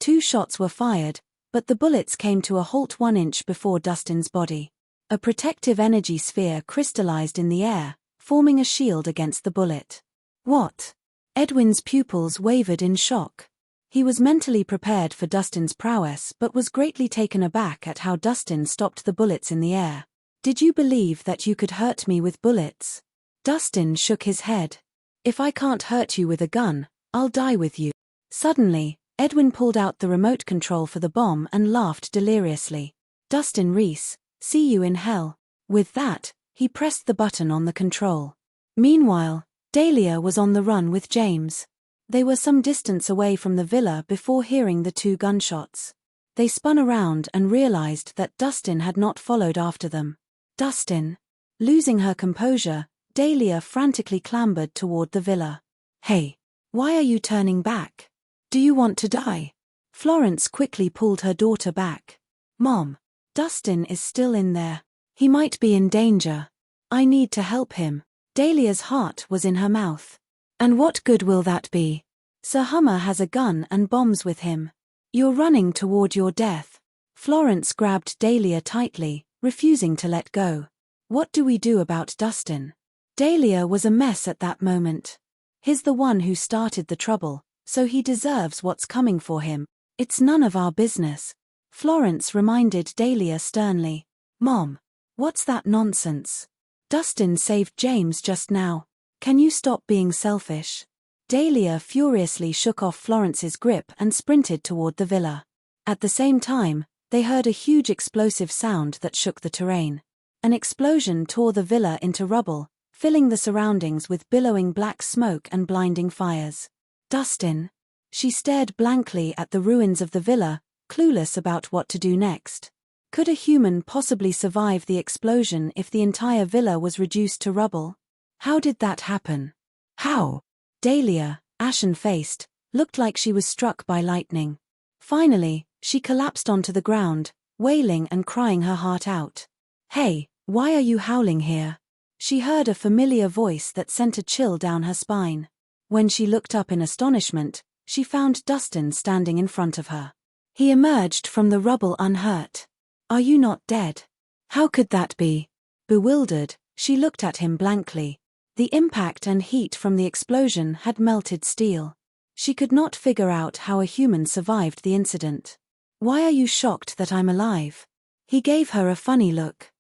2 shots were fired, but the bullets came to a halt 1 inch before Dustin's body. A protective energy sphere crystallized in the air, forming a shield against the bullet. What? Edwin's pupils wavered in shock. He was mentally prepared for Dustin's prowess but was greatly taken aback at how Dustin stopped the bullets in the air. Did you believe that you could hurt me with bullets? Dustin shook his head. If I can't hurt you with a gun, I'll die with you. Suddenly, Edwin pulled out the remote control for the bomb and laughed deliriously. Dustin Rhys, see you in hell. With that, he pressed the button on the control. Meanwhile, Dahlia was on the run with James. They were some distance away from the villa before hearing the 2 gunshots. They spun around and realized that Dustin had not followed after them. Dustin. Losing her composure, Dahlia frantically clambered toward the villa. Hey, why are you turning back? Do you want to die? Florence quickly pulled her daughter back. Mom, Dustin is still in there. He might be in danger. I need to help him. Dahlia's heart was in her mouth. And what good will that be? Sir Hummer has a gun and bombs with him. You're running toward your death. Florence grabbed Dahlia tightly, refusing to let go. What do we do about Dustin? Dahlia was a mess at that moment. He's the one who started the trouble, so he deserves what's coming for him. It's none of our business. Florence reminded Dahlia sternly. Mom, what's that nonsense? Dustin saved James just now. Can you stop being selfish? Dahlia furiously shook off Florence's grip and sprinted toward the villa. At the same time, they heard a huge explosive sound that shook the terrain. An explosion tore the villa into rubble, filling the surroundings with billowing black smoke and blinding fires. Dustin. She stared blankly at the ruins of the villa, clueless about what to do next. Could a human possibly survive the explosion if the entire villa was reduced to rubble? How did that happen? How? Dahlia, ashen-faced, looked like she was struck by lightning. Finally, she collapsed onto the ground, wailing and crying her heart out. Hey, why are you howling here? She heard a familiar voice that sent a chill down her spine. When she looked up in astonishment, she found Dustin standing in front of her. He emerged from the rubble unhurt. Are you not dead? How could that be? Bewildered, she looked at him blankly. The impact and heat from the explosion had melted steel. She could not figure out how a human survived the incident. Why are you shocked that I'm alive? He gave her a funny look.